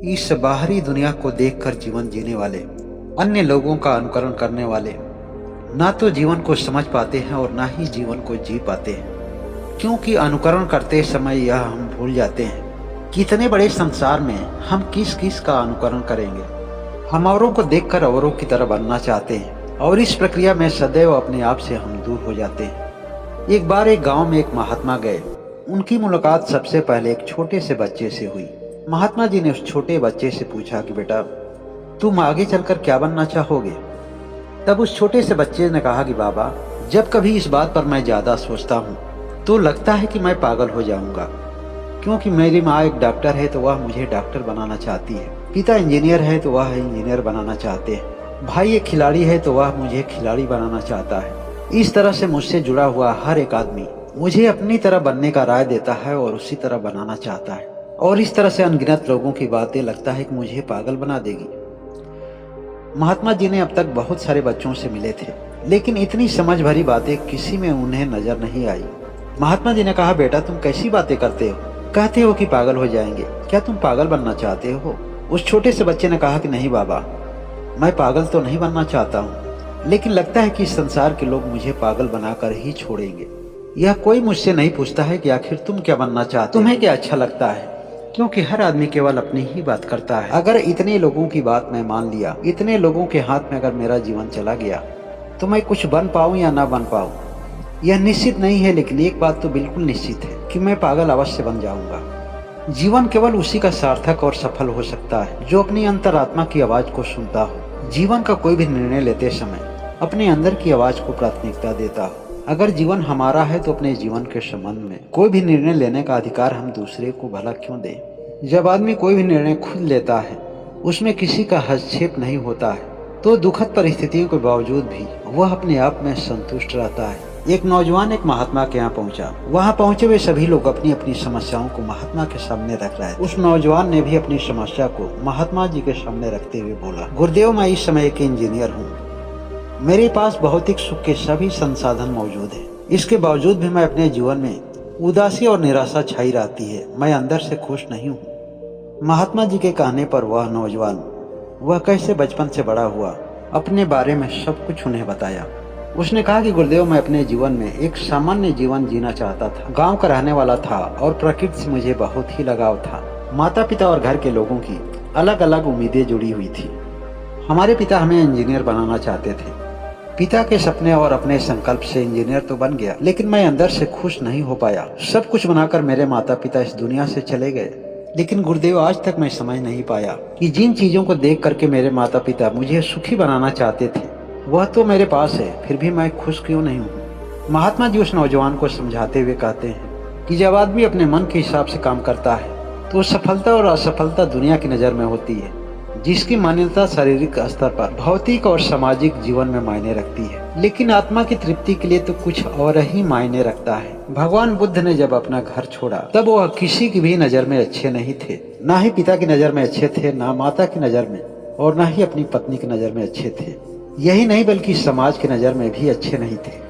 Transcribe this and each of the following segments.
इस बाहरी दुनिया को देखकर जीवन जीने वाले, अन्य लोगों का अनुकरण करने वाले ना तो जीवन को समझ पाते हैं और ना ही जीवन को जी पाते हैं, क्योंकि अनुकरण करते समय यह हम भूल जाते हैं कि इतने बड़े संसार में हम किस किस का अनुकरण करेंगे। हम औरों को देखकर औरों की तरह बनना चाहते हैं और इस प्रक्रिया में सदैव अपने आप से हम दूर हो जाते हैं। एक बार एक गांव में एक महात्मा गए। उनकी मुलाकात सबसे पहले एक छोटे से बच्चे से हुई। महात्मा जी ने उस छोटे बच्चे से पूछा कि बेटा, तुम आगे चलकर क्या बनना चाहोगे? तब उस छोटे से बच्चे ने कहा कि बाबा, जब कभी इस बात पर मैं ज्यादा सोचता हूँ तो लगता है कि मैं पागल हो जाऊंगा, क्योंकि मेरी माँ एक डॉक्टर है तो वह मुझे डॉक्टर बनाना चाहती है, पिता इंजीनियर है तो वह इंजीनियर बनाना चाहते हैं, भाई एक खिलाड़ी है तो वह मुझे खिलाड़ी बनाना चाहता है। इस तरह से मुझसे जुड़ा हुआ हर एक आदमी मुझे अपनी तरह बनने का राय देता है और उसी तरह बनाना चाहता है, और इस तरह से अनगिनत लोगों की बातें लगता है कि मुझे पागल बना देगी। महात्मा जी ने अब तक बहुत सारे बच्चों से मिले थे, लेकिन इतनी समझ भरी बातें किसी में उन्हें नजर नहीं आई। महात्मा जी ने कहा, बेटा तुम कैसी बातें करते हो? कहते हो कि पागल हो जाएंगे, क्या तुम पागल बनना चाहते हो? उस छोटे से बच्चे ने कहा कि नहीं बाबा, मैं पागल तो नहीं बनना चाहता हूँ, लेकिन लगता है कि इस संसार के लोग मुझे पागल बनाकर ही छोड़ेंगे। यह कोई मुझसे नहीं पूछता है कि आखिर तुम क्या बनना चाहते हो, तुम्हें क्या अच्छा लगता है, क्योंकि हर आदमी केवल अपनी ही बात करता है। अगर इतने लोगों की बात मैं मान लिया, इतने लोगों के हाथ में अगर मेरा जीवन चला गया, तो मैं कुछ बन पाऊं या ना बन पाऊं यह निश्चित नहीं है, लेकिन एक बात तो बिल्कुल निश्चित है कि मैं पागल अवश्य बन जाऊंगा। जीवन केवल उसी का सार्थक और सफल हो सकता है जो अपनी अंतरात्मा की आवाज को सुनता हो, जीवन का कोई भी निर्णय लेते समय अपने अंदर की आवाज को प्राथमिकता देता हो। अगर जीवन हमारा है तो अपने जीवन के संबंध में कोई भी निर्णय लेने का अधिकार हम दूसरे को भला क्यों दें? जब आदमी कोई भी निर्णय खुद लेता है, उसमें किसी का हस्तक्षेप नहीं होता है, तो दुखद परिस्थितियों के बावजूद भी वह अपने आप में संतुष्ट रहता है। एक नौजवान एक महात्मा के यहाँ पहुंचा। वहाँ पहुंचे हुए सभी लोग अपनी अपनी समस्याओं को महात्मा के सामने रख रहे थे। उस नौजवान ने भी अपनी समस्या को महात्मा जी के सामने रखते हुए बोला, गुरुदेव, मैं इस समय एक इंजीनियर हूँ, मेरे पास भौतिक सुख के सभी संसाधन मौजूद हैं, इसके बावजूद भी मैं अपने जीवन में उदासी और निराशा छाई रहती है, मैं अंदर से खुश नहीं हूँ। महात्मा जी के कहने पर वह नौजवान, वह कैसे बचपन से बड़ा हुआ, अपने बारे में सब कुछ उन्हें बताया। उसने कहा कि गुरुदेव, मैं अपने जीवन में एक सामान्य जीवन जीना चाहता था, गाँव का रहने वाला था और प्रकृति से मुझे बहुत ही लगाव था। माता पिता और घर के लोगों की अलग अलग उम्मीदें जुड़ी हुई थी। हमारे पिता हमें इंजीनियर बनाना चाहते थे। पिता के सपने और अपने संकल्प से इंजीनियर तो बन गया, लेकिन मैं अंदर से खुश नहीं हो पाया। सब कुछ बनाकर मेरे माता पिता इस दुनिया से चले गए, लेकिन गुरुदेव, आज तक मैं समझ नहीं पाया कि जिन चीजों को देख करके मेरे माता पिता मुझे सुखी बनाना चाहते थे, वह तो मेरे पास है, फिर भी मैं खुश क्यों नहीं हूँ? महात्मा जी उस नौजवान को समझाते हुए कहते हैं कि जब आदमी अपने मन के हिसाब से काम करता है तो सफलता और असफलता दुनिया की नजर में होती है, जिसकी मान्यता शारीरिक स्तर पर भौतिक और सामाजिक जीवन में मायने रखती है, लेकिन आत्मा की तृप्ति के लिए तो कुछ और ही मायने रखता है। भगवान बुद्ध ने जब अपना घर छोड़ा तब वह किसी की भी नजर में अच्छे नहीं थे, ना ही पिता की नजर में अच्छे थे, ना माता की नजर में, और ना ही अपनी पत्नी की नजर में अच्छे थे। यही नहीं बल्कि समाज की नजर में भी अच्छे नहीं थे।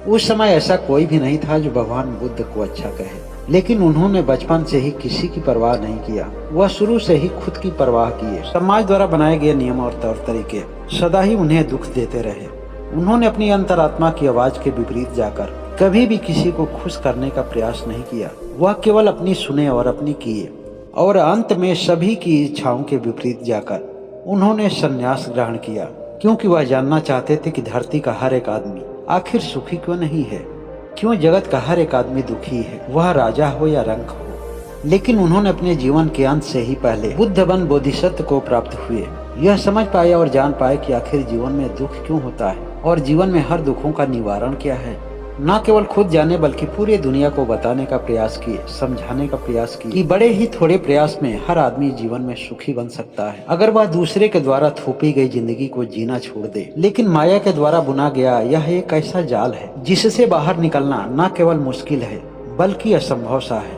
उस समय ऐसा कोई भी नहीं था जो भगवान बुद्ध को अच्छा कहे, लेकिन उन्होंने बचपन से ही किसी की परवाह नहीं किया। वह शुरू से ही खुद की परवाह किए। समाज द्वारा बनाए गए नियम और तौर तरीके सदा ही उन्हें दुख देते रहे। उन्होंने अपनी अंतरात्मा की आवाज के विपरीत जाकर कभी भी किसी को खुश करने का प्रयास नहीं किया। वह केवल अपनी सुने और अपनी किए, और अंत में सभी की इच्छाओं के विपरीत जाकर उन्होंने संन्यास ग्रहण किया, क्योंकि वह जानना चाहते थे कि धरती का हर एक आदमी आखिर सुखी क्यों नहीं है, क्यों जगत का हर एक आदमी दुखी है, वह राजा हो या रंक हो। लेकिन उन्होंने अपने जीवन के अंत से ही पहले बुद्ध बन बोधिसत्व को प्राप्त हुए। यह समझ पाए और जान पाए कि आखिर जीवन में दुख क्यों होता है और जीवन में हर दुखों का निवारण क्या है। न केवल खुद जाने बल्कि पूरी दुनिया को बताने का प्रयास किए, समझाने का प्रयास किए कि बड़े ही थोड़े प्रयास में हर आदमी जीवन में सुखी बन सकता है, अगर वह दूसरे के द्वारा थोपी गई जिंदगी को जीना छोड़ दे। लेकिन माया के द्वारा बुना गया यह एक ऐसा जाल है जिससे बाहर निकलना न केवल मुश्किल है बल्कि असंभव सा है।